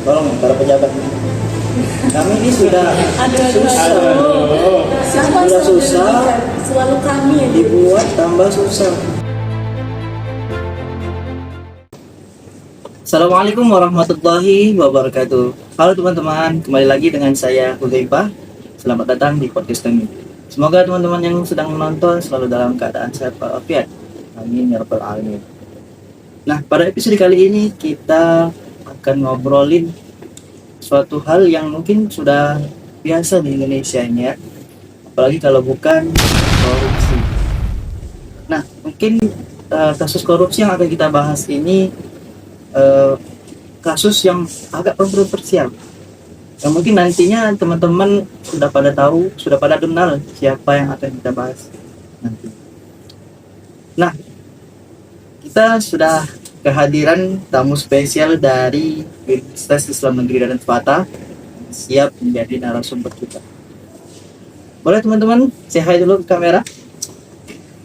Tolong para pejabat, kami ini sudah susah, selalu kami yang dibuat tambah susah. Assalamualaikum warahmatullahi wabarakatuh. Halo teman-teman, kembali lagi dengan saya Hudzaifah. Selamat datang di podcast kami. Semoga teman-teman yang sedang menonton selalu dalam keadaan sehat walafiat. Amin ya rabbal alamin. Nah, pada episode kali ini kita akan ngobrolin suatu hal yang mungkin sudah biasa di Indonesia ini ya, apalagi kalau bukan korupsi. Nah, mungkin kasus korupsi yang akan kita bahas ini kasus yang agak kontroversial, yang mungkin nantinya teman-teman sudah pada tahu, sudah pada kenal siapa yang akan kita bahas nanti. Nah, kita sudah kehadiran tamu spesial dari Universitas Islam Negeri Raden Fatah, siap menjadi narasumber kita. Boleh teman-teman, say hi dulu ke kamera.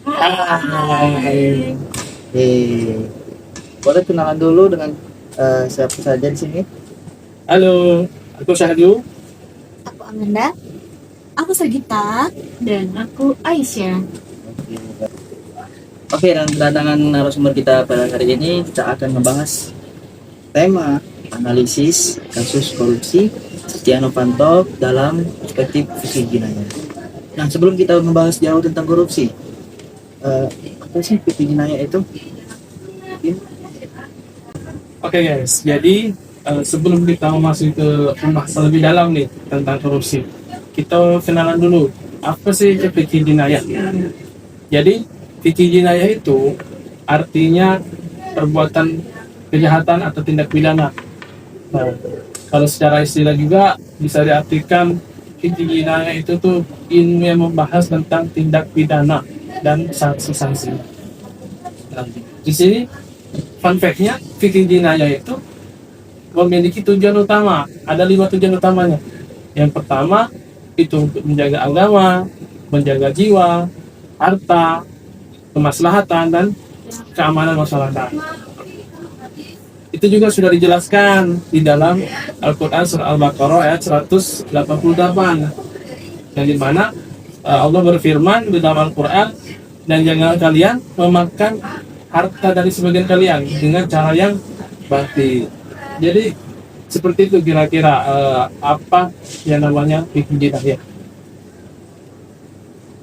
Hai. Boleh kenalan dulu dengan siapa saja di sini. Halo, aku Syahdu. Aku Amanda, aku Sagita, dan aku Aisyah. Oke, dan kedatangan narasumber kita pada hari ini, kita akan membahas tema analisis kasus korupsi Setia Novanto dalam perspektif fikih jinayah. Nah, sebelum kita membahas jauh tentang korupsi, apa sih fikih jinayah itu? Oke guys, jadi sebelum kita masuk ke pembahasan lebih dalam nih tentang korupsi, kita kenalan dulu apa sih fikih jinayah. Jadi fikih jinayah itu artinya perbuatan kejahatan atau tindak pidana. Nah, kalau secara istilah juga bisa diartikan fikih jinayah itu tuh ilmu yang membahas tentang tindak pidana dan sanksi-sanksi. Nah, di sini fun fact-nya, fikih jinayah itu memiliki tujuan utama. Ada 5 tujuan utamanya. Yang pertama itu untuk menjaga agama, menjaga jiwa, harta, kemaslahatan, dan keamanan masyarakat. Itu juga sudah dijelaskan di dalam Al-Quran surah Al-Baqarah ayat 188, yang dimana Allah berfirman di dalam Al-Quran, dan jangan kalian memakan harta dari sebagian kalian dengan cara yang batil. Jadi seperti itu kira-kira apa yang namanya fikih jinayah.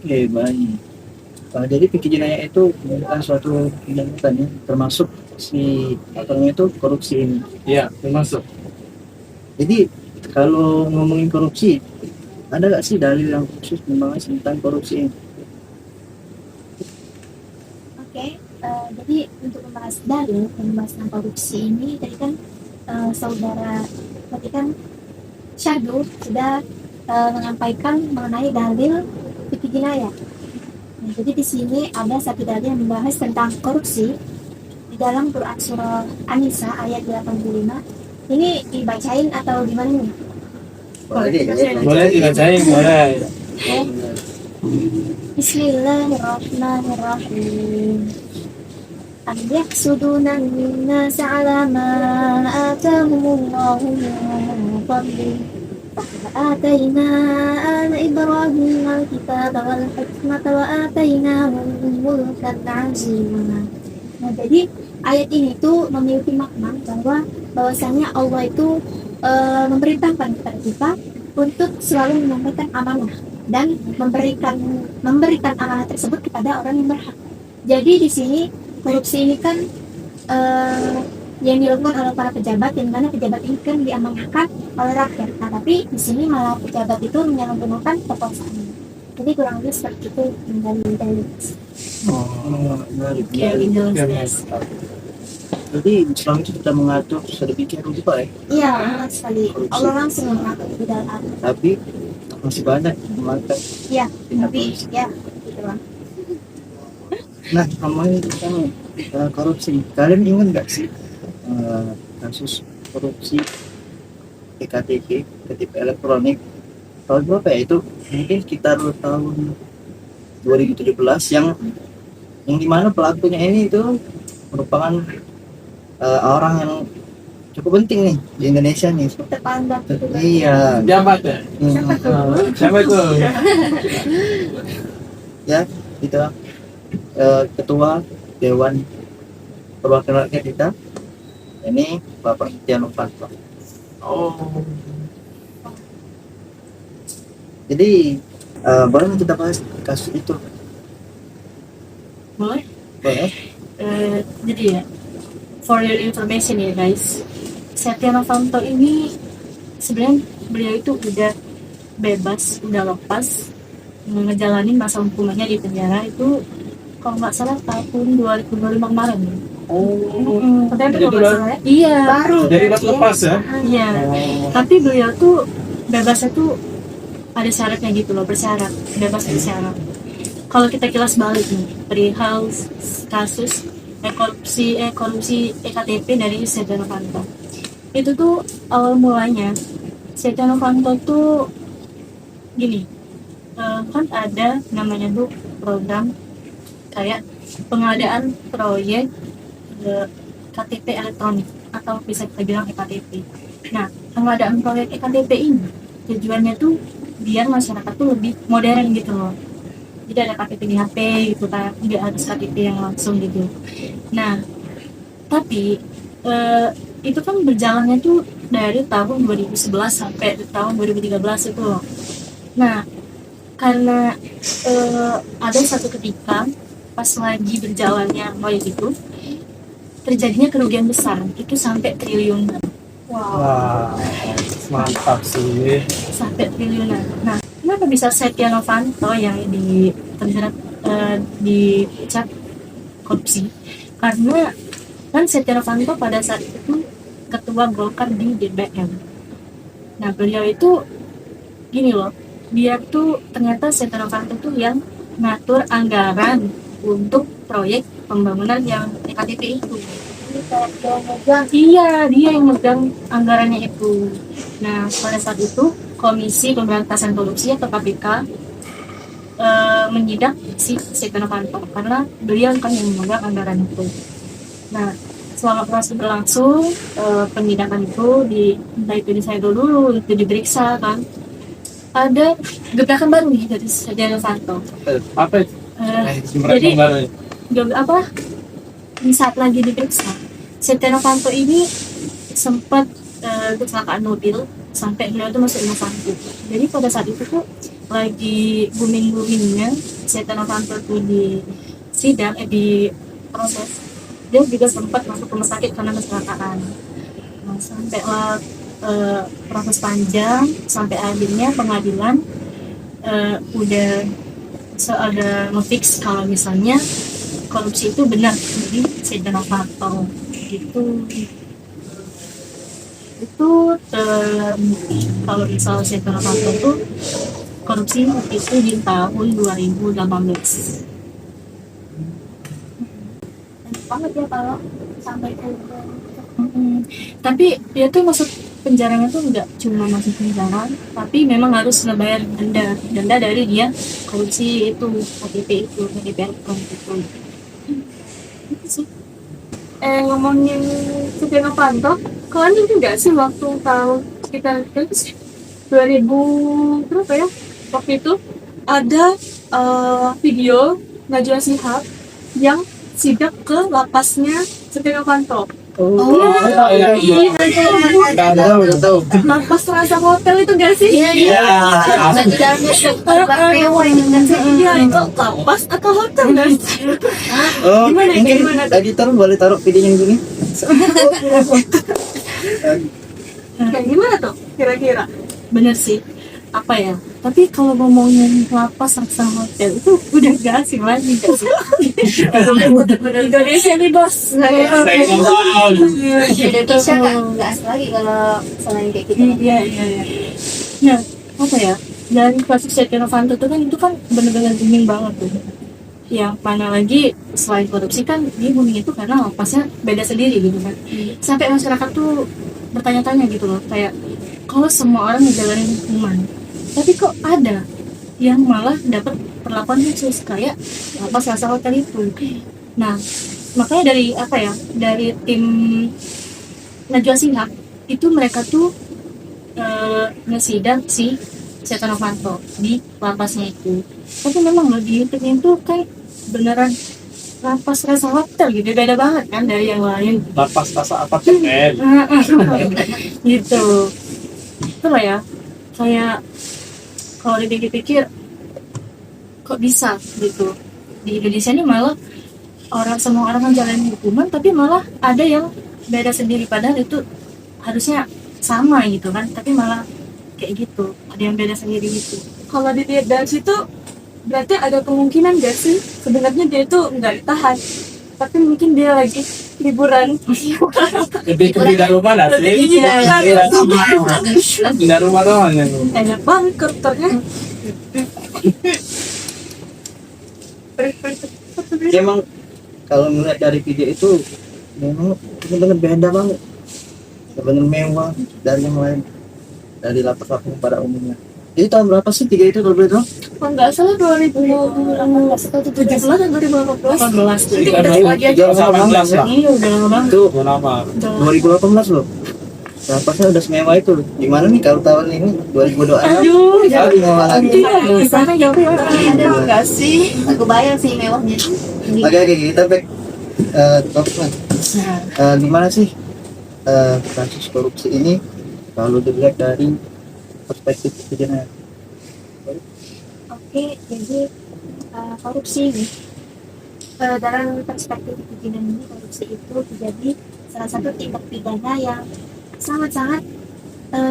Oke, baik. Jadi fikih jinayah itu merupakan suatu tindakan ya, termasuk si itu korupsi ini. Ya, termasuk. Jadi kalau ngomongin korupsi, ada nggak sih dalil yang khusus membahas tentang korupsi ini? Oke, jadi untuk membahas dalil tentang korupsi ini, tadi kan saudara tadi kan Syahdu sudah menyampaikan mengenai dalil fikih jinayah. Nah, jadi di sini ada satu dalil yang membahas tentang korupsi di dalam Quran surah An-Nisa ayat 85. Ini dibacain atau gimana nih? Boleh dibacain, boleh. Okay. Bismillahirrahmanirrahim. Am yahsuduna an-nasa 'ala ma atahumullahu min fadlihi. آتينا آل إبراهيم الكتاب والحكمة وآتيناهم ملكا عظيما. Nah, jadi ayat ini tuh memiliki makna bahwasanya Allah itu memerintahkan kepada kita untuk selalu menyampaikan amanah dan memberikan amanah tersebut kepada orang yang berhak. Jadi di sini korupsi ini kan yang dilakukan oleh para pejabat, yang mana pejabat ini kan diamanahkan oleh rakyat. Nah, tapi di sini malah pejabat itu menyalahgunakan kekuasaan. Jadi kurang lebih seperti itu dari Menarik. Jadi Islam itu sudah mengatur sedemikian rupa ya. Iya, benar sekali. Allah langsung mengatur di dalam. Tapi masih banyak memakai. Iya, tapi ya gitu lah. Nah, ngomongin tentang korupsi, kalian ingat nggak sih kasus korupsi KTP elektronik tahun berapa ya, itu mungkin sekitar tahun 2017, yang dimana pelakunya ini itu merupakan orang yang cukup penting nih di Indonesia nih. Terpandang gitu kan. Iya. Jabat ya. Siapa tuh? Siapa itu? Ya, kita ketua Dewan Perwakilan Rakyat kita ini Bapak Setia Novanto. Oh. Jadi boleh nggak kita bahas kasus itu? Boleh? Boleh. Jadi ya, for your information ya guys, Setia Novanto ini sebenarnya beliau itu udah bebas, udah lepas ngejalanin masa hukumannya di penjara itu kalau nggak salah tahun 2025 kemarin. Oh. Katanya Jadi kalau nggak udah- salah ya. Iya. Baru. Jadi pas lepas ya. Iya. Oh. Tapi beliau tuh bebasnya tuh ada syaratnya gitu loh, bersyarat, bebas bersyarat. Kalau kita kilas balik nih, perihal kasus korupsi EKTP dari Setia Novanto. Itu tuh awal mulanya Setia Novanto tuh gini, kan ada namanya tuh program kayak pengadaan proyek KTP elektronik atau bisa kita bilang EKTP. Nah, pengadaan proyek EKTP ini tujuannya tuh biar masyarakat tuh lebih modern gitu loh. Jadi ada KTP di HP gitu kan, nggak harus KTP yang langsung gitu. Nah, tapi itu kan berjalannya tuh dari tahun 2011 sampai tahun 2013 itu loh. Nah, karena ada satu ketika pas lagi berjalannya proyek itu terjadinya kerugian besar, itu sampai triliunan. Wah, mantap sih. Sampai triliunan. Nah, kenapa bisa Setia Novanto yang terjerat dicap korupsi? Karena kan Setia Novanto pada saat itu ketua Golkar di DPR. Nah, beliau itu gini loh, dia tuh ternyata Setia Novanto tuh yang ngatur anggaran untuk proyek pembangunan yang EKTP itu. Iya, dia yang megang anggarannya itu. Nah, pada saat itu Komisi Pemberantasan Korupsi atau KPK menyidak si Setia Novanto karena beliau kan yang memegang anggaran itu. Nah, selama proses berlangsung penyidakan itu entah itu disegel dulu, itu diperiksa kan. Ada gebrakan baru nih dari Setia Novanto. Apa itu? Jadi di saat lagi diperiksa Setia Novanto ini sempat kecelakaan mobil sampai beliau tuh masuk rumah sakit. Jadi pada saat itu tuh lagi boomingnya Setia Novanto tuh di sidang di proses, dia juga sempat masuk rumah sakit karena kecelakaan. Nah, sampailah proses panjang sampai akhirnya pengadilan udah ada ngefix kalau misalnya korupsi itu benar jadi Setia Novanto gitu. Itu kalau misal Setia Novanto itu korupsi itu di tahun 2018. Banget ya kalau sampai ke Tapi dia tuh masuk penjaranya tuh nggak cuma masuk penjara, tapi memang harus ngebayar denda dari dia korupsi itu KTP elektronik itu. Itu sih. ngomongin Setia Novanto, kalian ingat nggak sih waktu tahun sekitar 2000 berapa ya? Waktu itu ada video Najwa Shihab yang sidak ke lapasnya Setia Novanto. Iya. Udah tahu. Lapas Plaza Hotel itu gak sih? Iya. Di dalamnya Iya, itu lapas atau hotel guys? Oh, Gimana, mungkin gimana? editor boleh taruh videonya gini. Kayak gimana tuh kira-kira? Bener sih, apa ya, tapi kalau ngomongin lapas Raksa Hotel itu udah gak asing lagi gak sih? Indonesia nih bos. Indonesia nggak asli lagi kalau selain kayak gitu. Iya. Nah, apa ya, dari kasus Setia Novanto itu kan bener-bener booming banget tuh. Yang mana lagi selain korupsi kan dia booming itu karena lapasnya beda sendiri gitu kan. Sampai masyarakat tuh bertanya-tanya gitu loh, kayak kalau semua orang ngejalanin hukuman, tapi kok ada yang malah dapat perlakuan khusus kayak lapas Raksa Hotel itu. Nah, makanya dari tim Najwa Shihab itu mereka tuh ngesidang si Setia Novanto di lapasnya itu. Tapi memang loh di YouTube itu kayak beneran lapas rasa hotel gitu, beda banget kan dari yang lain. Lapas rasa apartemen. Gitu. Itulah ya, kayak kalau dipikir-pikir kok bisa gitu. Di Indonesia ini malah semua orang menjalani hukuman, tapi malah ada yang beda sendiri, padahal itu harusnya sama gitu kan, tapi malah kayak gitu, ada yang beda sendiri gitu. Kalau dilihat dari situ berarti ada kemungkinan gak sih sebenarnya dia itu nggak ditahan, tapi mungkin dia lagi liburan. Lebih ke pindah rumah lah sih. Iya. Pindah rumah doang ya. Enak banget karakternya. Emang kalau melihat dari video itu memang benar-benar beda banget, benar-benar mewah dari yang lain, dari lapas-lapas pada umumnya. Jadi tahun berapa sih tiga itu kalau boleh tahu? Kalau nggak salah 2018 atau 17 atau 2018. 18 tuh. Itu udah tua aja. Jauh sama banget lah. Iya udah lama banget. Itu Udah lama. 2018 loh. Lapasnya udah semewah itu. Gimana nih kalau tahun ini 2026? Aduh, Kali mewah lagi. di sana jauh ada nggak sih? Aku bayang sih mewahnya. Oke, kita back topik lah. Gimana sih kasus korupsi ini kalau dilihat dari perspektif pidana? Oke, jadi korupsi ini dalam perspektif pidana ini, korupsi itu menjadi salah satu tindak pidana yang sangat-sangat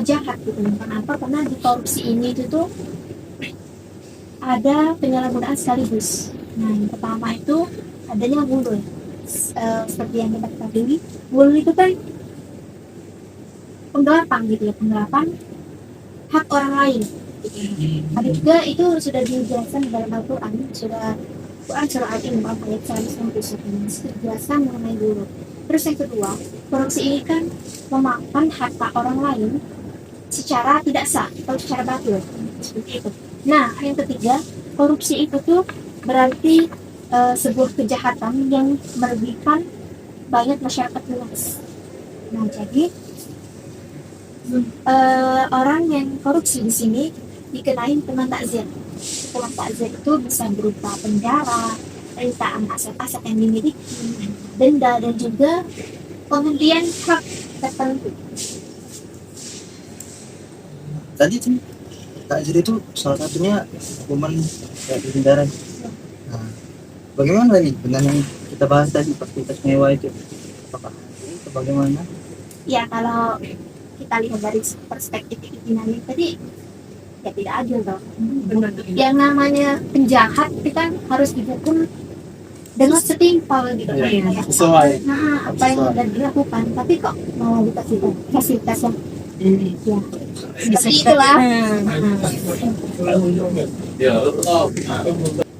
jahat gitu. Kenapa? Karena di korupsi ini itu tuh ada penyalahgunaan sekaligus. Nah, yang pertama itu adanya gulul. Seperti yang kita ketahui, gulul itu kan penggelapan gitu ya, penggelapan hak orang lain. Ada juga itu sudah dijelaskan dalam Al-Quran, Quran surah Al-Imran ayat 191 dijelaskan mengenai gulul. Terus yang kedua, korupsi ini kan memakan harta orang lain secara tidak sah atau secara batil, seperti itu. Nah, yang ketiga, korupsi itu tuh berarti sebuah kejahatan yang merugikan banyak masyarakat luas. Nah, jadi orang yang korupsi di sini dikenain hukuman takzir. Hukuman takzir itu bisa berupa penjara, penyitaan aset-aset yang dimiliki, denda, dan juga penghentian hak tertentu. Tadi tuh takzir itu salah satunya hukuman kayak di penjara. Nah, bagaimana nih dengan yang kita bahas tadi fasilitas mewah itu? Apakah itu bagaimana? Ya, kalau kita lihat dari perspektif pidana tadi, ya tidak adil dong. Yang namanya penjahat itu kan harus dihukum dengan setimpal gitu. Iya, Ya. sesuai. Nah, apa yang sudah dilakukan, tapi kok mau dikasih fasilitas yang ya seperti itulah.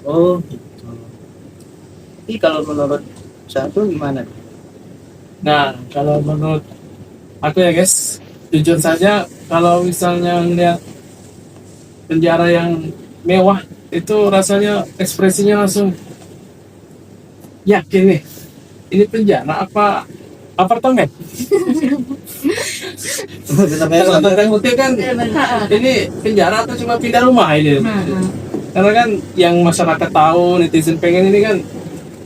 Oh, gitu. Tapi kalau menurut satu gimana? Nah, kalau menurut aku ya guys, jujur saja kalau misalnya ngeliat penjara yang mewah itu rasanya ekspresinya langsung yakin nih, ini penjara apa apartemen? Kalau tanda kutip kan ini penjara atau cuma pindah rumah ini? Karena kan yang masyarakat tahu, netizen pengen ini kan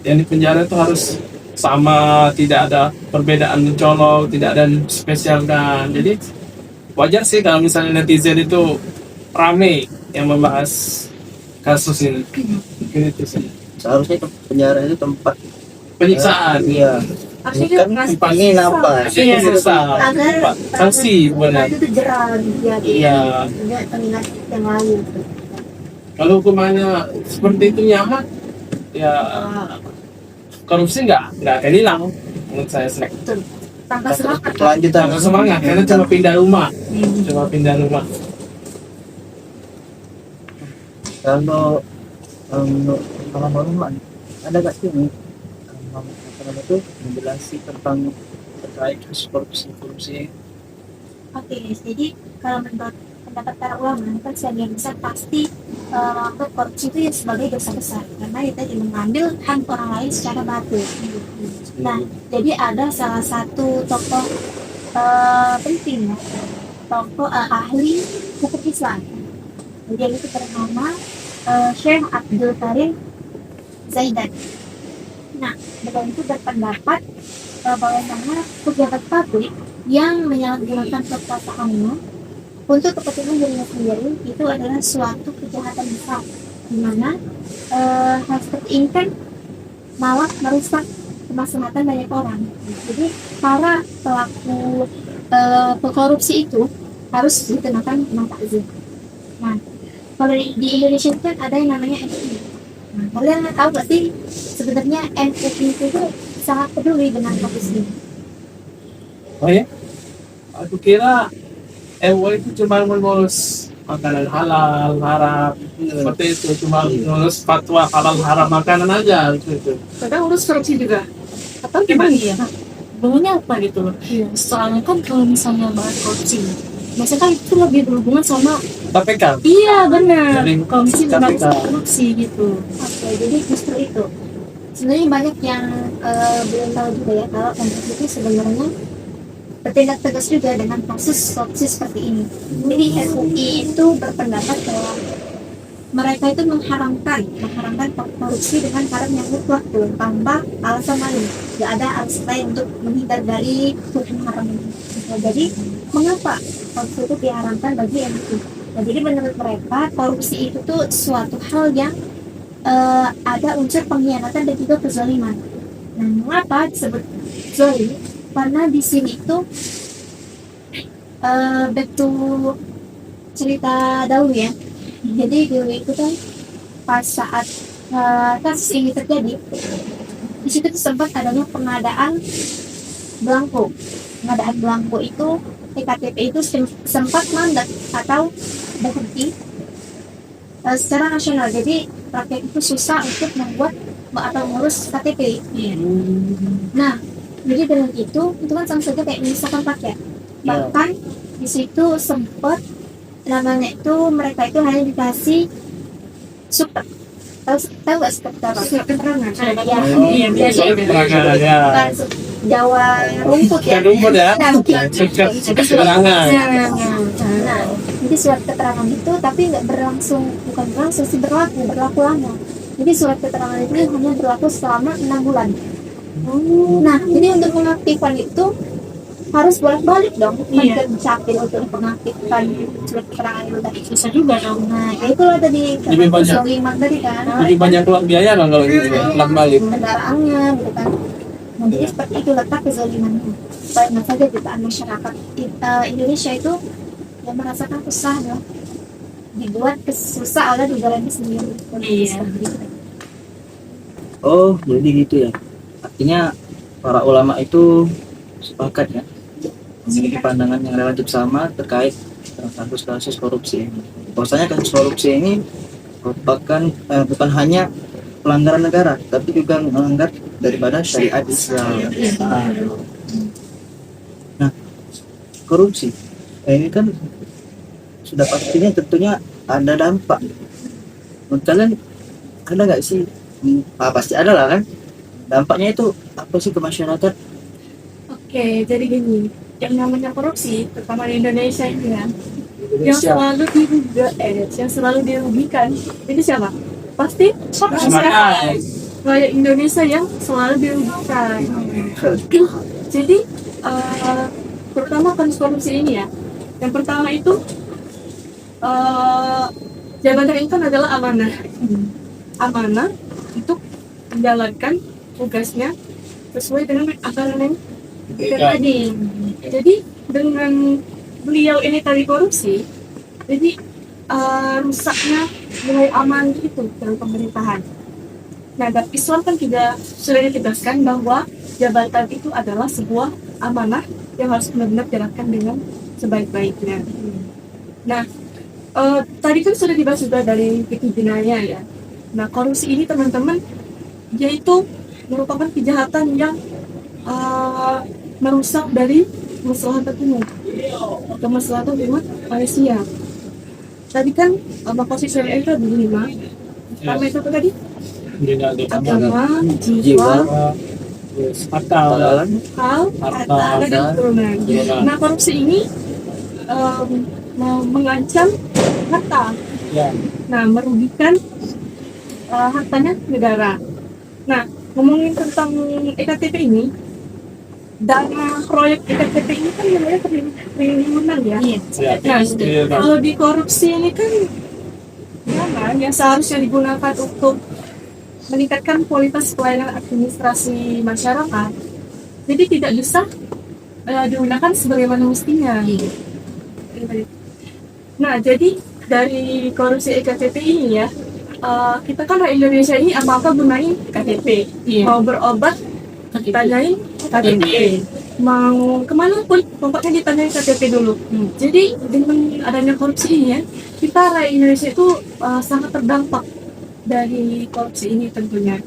yang di penjara itu harus sama, tidak ada perbedaan mencolok, tidak ada yang spesial kan. Jadi wajar sih kalau misalnya netizen itu rame yang membahas kasus ini. Mungkin itu sih. Seharusnya penjara itu tempat Penyiksaan. Iya. Artinya Kan ini apa? Iya, tempat sanksi benar. Itu jerah dia Iya. tidak mengingat yang lain. Kalau hukumannya seperti itu nyaman, ya korupsi nggak akan hilang menurut saya sih. Tanpa semangat. Kelanjutan. Tanpa semangat karena cuma pindah rumah, cuma pindah rumah. Kalau menurut pengalaman ada nggak sih nih apa namanya tuh menjelaskan tentang terkait kasus korupsi? Oke, jadi kalau menurut pendapat para ulama kan sebagian besar pasti menganggap korupsi itu ya sebagai dosa besar karena itu tadi mengambil hak orang lain secara batil. Nah, jadi ada salah satu tokoh penting ya, tokoh ahli hukum Islam. Dia itu bernama Syekh Abdul Karim Zaidan. Nah, beliau itu berpendapat bahwasanya pejabat publik yang menyalahgunakan kekuasaannya untuk kepentingan dirinya sendiri itu adalah suatu kejahatan besar, di mana hal seperti ini kan malah merusak kemaslahatan banyak orang. Jadi para pelaku korupsi itu harus dikenakan hukuman takzir. Nah, kalau di Indonesia itu kan ada yang namanya MUI. Nah, kalian tahu gak sih sebenarnya MUI itu sangat peduli dengan kasus ini? Oh ya? Aku kira MUI itu cuma mengurus makanan halal, haram, seperti itu, cuma mengurus fatwa halal haram makanan aja gitu. Kadang urus korupsi juga. Atau Emang gimana? iya. Baunya apa gitu loh. Soalnya kan kalau misalnya bahas korupsi, biasanya kan itu lebih berhubungan sama KPK. iya benar Jadi, komisi KPK. pemberantasan korupsi gitu. Oke, jadi justru itu. Sebenarnya banyak yang belum tahu juga ya kalau MUI itu sebenarnya bertindak tegas juga dengan kasus korupsi seperti ini. Jadi MUI itu berpendapat bahwa mereka itu mengharamkan korupsi dengan cara yang mutlak tuh, tanpa alasan lain. Tidak ada alasan lain untuk menghindar dari hukum haram ini. Nah, jadi mengapa korupsi itu diharamkan bagi MUI? Nah, jadi menurut mereka korupsi itu tuh suatu hal yang ada unsur pengkhianatan dan juga kezaliman. Nah, mengapa disebut zalim? Karena di sini itu betul cerita dahulu ya. Jadi dulu itu kan pas saat kasus ini terjadi, di situ tuh sempat adanya pengadaan belangko. Pengadaan belangko itu EKTP itu sempat mandat atau berhenti secara nasional. Jadi rakyat itu susah untuk membuat atau mengurus KTP. Nah, jadi dengan itu kan sama saja kayak menyusahkan rakyat. Bahkan di situ sempat namanya itu mereka itu hanya dikasih surat. Tahu nggak seperti apa? surat keterangan. Ya, Iya, jadi Ya. bukan Jawa rumput ya. Bukan rumput ya. Nah, Surat keterangan. Nah, jadi surat keterangan itu tapi nggak bukan berlangsung sih, berlaku lama. Jadi surat keterangan itu hanya berlaku selama 6 bulan. Nah, jadi untuk mengaktifkan itu harus bolak-balik dong, Iya. kan capek untuk mengaktifkan surat keterangan itu tadi. Susah juga dong. Nah, ya itulah tadi Lebih banyak. kezaliman tadi kan. Jadi banyak keluar biaya kan kalau gitu ya, pulang balik. Kendaraannya gitu kan. Nah, jadi seperti itu letak kezalimannya. Banyak saja jutaan masyarakat Indonesia itu yang merasakan susah ya, dibuat susah oleh negaranya sendiri. Iya. Oh, jadi gitu ya. Artinya para ulama itu sepakat ya, memiliki pandangan yang relatif sama terkait kasus-kasus korupsi. Bahwasanya kasus korupsi ini merupakan bukan hanya pelanggaran negara, tapi juga melanggar daripada syariat Islam. Nah, korupsi ini kan sudah pastinya tentunya ada dampak. Menurut kalian ada nggak sih? Pasti ada lah kan. Dampaknya itu apa sih ke masyarakat? Oke, jadi gini, yang namanya korupsi, terutama di Indonesia ini ya, yang selalu dirugikan, itu siapa? Pasti masyarakat. Rakyat Indonesia yang selalu dirugikan. Jadi, terutama kasus korupsi ini ya, yang pertama itu jabatan itu kan adalah amanah. Amanah untuk menjalankan tugasnya sesuai dengan aturan yang tadi. Jadi dengan beliau ini tadi korupsi, jadi rusaknya nilai aman itu dalam pemerintahan. Nah, dan Islam kan juga sudah ditegaskan bahwa jabatan itu adalah sebuah amanah yang harus benar-benar dijalankan dengan sebaik-baiknya. Nah, tadi kan sudah dibahas juga dari fikih jinayah ya. Nah, korupsi ini teman-teman, yaitu merupakan kejahatan yang merusak dari kemaslahatan umum, kemaslahatan umat manusia. Tadi kan makosid syariah itu ada 5. Pertama itu apa tadi? Tidak ada Agama, Jiwa. jiwa, Harta hal Harta dan dan turunan. turunan. Nah, korupsi ini mengancam harta. ya. Nah, merugikan hartanya negara. Nah, ngomongin tentang EKTP ini, dana proyek EKTP ini kan namanya triliunan ya. Iya. Ya. Nah, Iya, kan. kalau di korupsi ini kan dana yang seharusnya digunakan untuk meningkatkan kualitas pelayanan administrasi masyarakat, jadi tidak bisa digunakan sebagaimana mestinya. Iya. Nah, jadi dari korupsi EKTP ini ya, kita kan rakyat Indonesia ini apa-apa gunain KTP. Iya. Mau berobat, ditanyain KTP. Mau kemana pun, pokoknya ditanyain KTP dulu. Jadi dengan adanya korupsi ini ya, kita rakyat Indonesia itu sangat terdampak dari korupsi ini tentunya.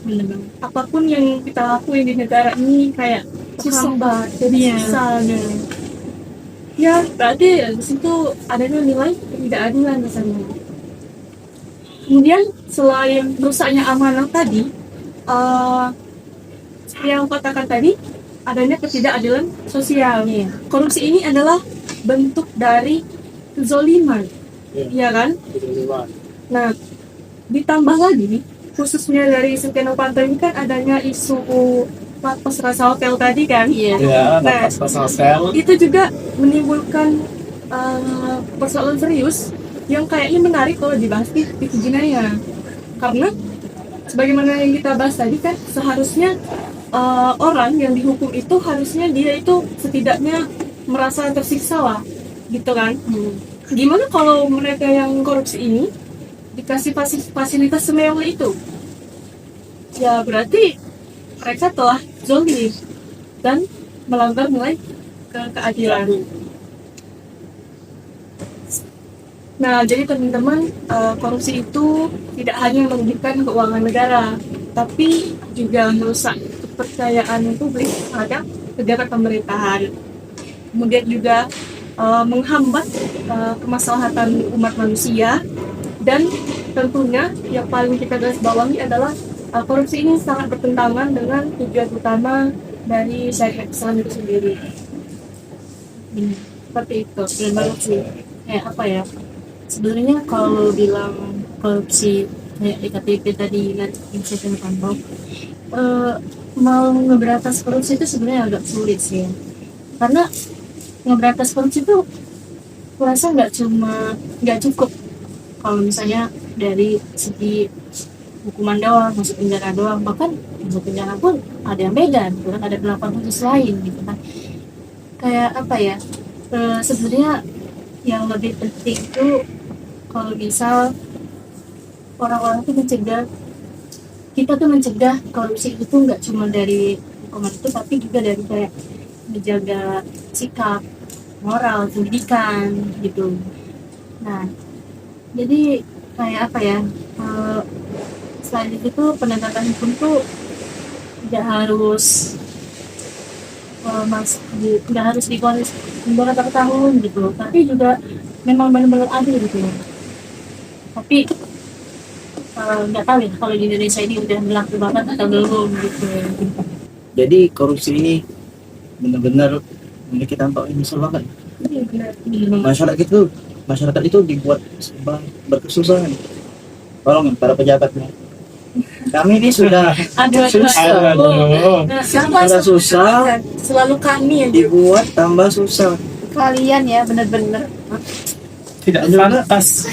Apapun yang kita lakuin di negara ini kayak terhambat, jadi susah. Ya, berarti di situ adanya nilai ketidakadilan di sana. Kemudian selain rusaknya amanah tadi, seperti yang aku katakan tadi, adanya ketidakadilan sosial. Korupsi ini adalah bentuk dari kezoliman, ya kan? Nah, ditambah lagi, khususnya dari Setia Novanto ini kan adanya isu lapas rasa hotel tadi kan? Iya. Ya, Nah, pas sel. itu juga menimbulkan persoalan serius yang kayaknya menarik kalau dibahas di TV Jinaya, karena sebagaimana yang kita bahas tadi kan seharusnya orang yang dihukum itu harusnya dia itu setidaknya merasa tersiksa lah, gitu kan? Gimana kalau mereka yang korupsi ini dikasih fasilitas semewah itu? Ya berarti mereka telah zolim dan melanggar nilai keadilan. Nah, jadi teman-teman, korupsi itu tidak hanya merugikan keuangan negara, tapi juga merusak kepercayaan publik terhadap negara pemerintahan. Kemudian juga menghambat kemaslahatan umat manusia, dan tentunya yang paling kita garis bawahi adalah korupsi ini sangat bertentangan dengan tujuan utama dari syariat Islam itu sendiri. Seperti itu. Benar banget sih. Kayak apa ya? Sebenarnya kalau bilang korupsi kayak EKTP tadi dan Setia Novanto, mau ngeberantas korupsi itu sebenarnya agak sulit sih ya. Karena ngeberantas korupsi itu kurasa nggak cukup kalau misalnya dari segi hukuman doang, masuk penjara doang, bahkan masuk penjara pun ada yang beda, gitu kan, ada 8 khusus lain gitu kan. Kayak apa ya, sebenarnya yang lebih penting itu kalau misal orang-orang tuh kita tuh mencegah korupsi itu nggak cuma dari hukuman itu, tapi juga dari kayak menjaga sikap, moral, pendidikan gitu. Nah, jadi kayak apa ya, selain itu tuh penegakan hukum tuh tidak harus nggak harus divonis beberapa tahun gitu, tapi juga memang benar-benar adil gitu. Tapi nggak tahu ya kalau di Indonesia ini udah berlaku banget atau belum gitu. Jadi korupsi ini benar-benar memiliki dampak yang besar banget. Masyarakat itu dibuat berkesusahan. Tolong para pejabatnya. Kami ini sudah susah. Sudah susah, Selalu kami yang dibuat tambah susah. Kalian ya bener-bener Tidak pantas.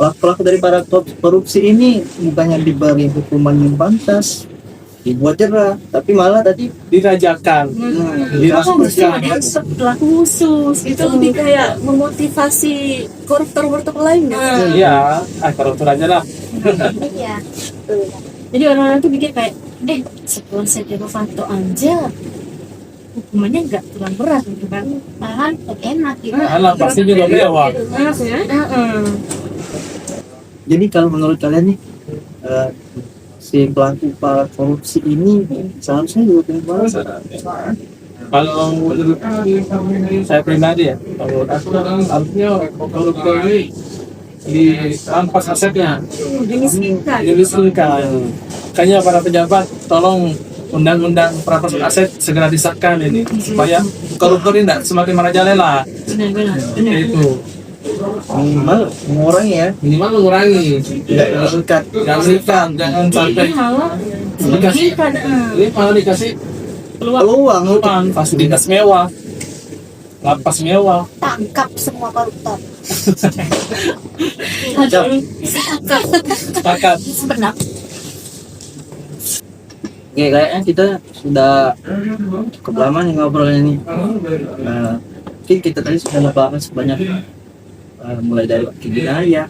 Pelaku dari para korupsi ini bukannya diberi hukuman yang pantas, dibuat jerah, tapi malah tadi Dirajakan. pelaku khusus itu lebih kayak memotivasi koruptor lain ya. Iya, koruptor aja lah. iya. Jadi orang-orang tuh pikir kayak setelah Setia Novanto aja hukumannya nggak terlalu berat gitu kan, malahan enak gitu. Alah, pasti juga mewah. Jadi kalau menurut kalian nih, si pelaku para korupsi ini seharusnya juga banget. Kalau menurut saya pribadi ya, kalau aku harusnya koruptor ini dirampas asetnya, Dimiskinkan. dimiskinkan. Makanya para pejabat tolong undang-undang perampasan aset segera disahkan ini supaya koruptor ini tidak semakin merajalela. Benar-benar. Itu Minimal mengurangi ya, minimal mengurangi, tidak mengikat. jangan mengikat, jangan sampai Ini malah dikasih, merugikan. ini malah dikasih Peluang. Peluang untuk uang fasilitas mewah, lapas mewah. Tangkap semua koruptor. Aduh. Sepakat. Benar. Oke, kayaknya kita sudah cukup lama nih ngobrolnya nih. Mungkin kita tadi sudah bahas banyak, mulai dari jenayah,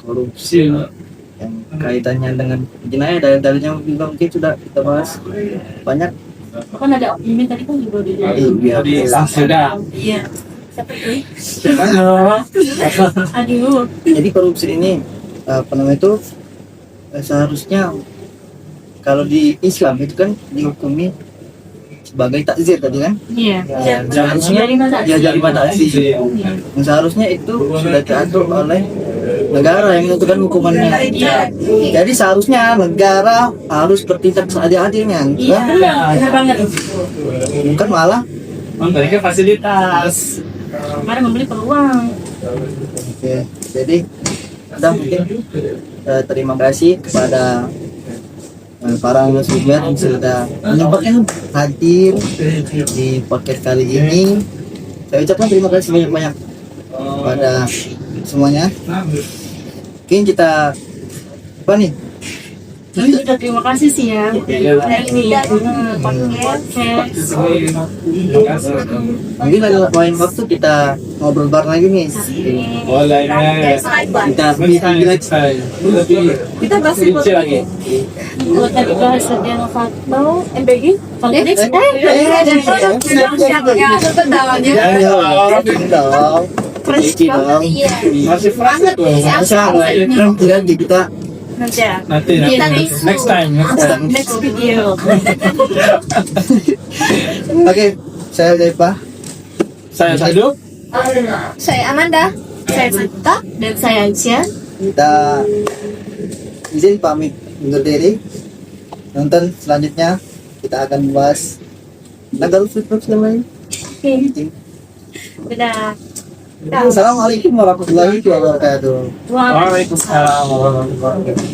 korupsi, yang kaitannya dengan jenayah, dalil-dalilnya juga mungkin sudah kita bahas banyak. Kan ada optimis tadi kan juga udah Iya, Sudah. Iya. Halo. Aduh. jadi korupsi ini apa namanya itu, seharusnya kalau di Islam itu kan dihukumi sebagai takzir tadi kan. Iya. Seharusnya dia jadi taksi. Yang seharusnya itu sudah diatur oleh negara yang menentukan hukumannya. Jadi seharusnya negara harus bertindak seadil-adilnya, Iya. kan? Benar banget. Bukan malah. Memberikan fasilitas. Kemarin membeli peluang. Oke, jadi kita mungkin terima kasih kepada para narasumber yang sudah menyempatkan hadir di podcast kali ini. Saya ucapkan terima kasih banyak-banyak kepada semuanya. Mungkin kita apa nih? Kita terima kasih sih ya. Ini podcast. Mungkin lain waktu kita ngobrol bareng lagi nih. Boleh. Kita Next time. Lebih Kita bahas rinci lagi. Buat tadi bahas Setia Novanto, MBG. kalau next Masih fresh tuh. Nanti kita nanti ya. Nanti. Next time. Next video. oke, saya Depa. Saya Sadu. Saya Amanda. Saya Sita dan saya Aisyah. Kita izin pamit undur diri. Nonton selanjutnya kita akan membahas tanggal flip-flop lain. Oke. Dadah. Assalamualaikum warahmatullahi wabarakatuh. Wah. Waalaikumsalam warahmatullahi wabarakatuh.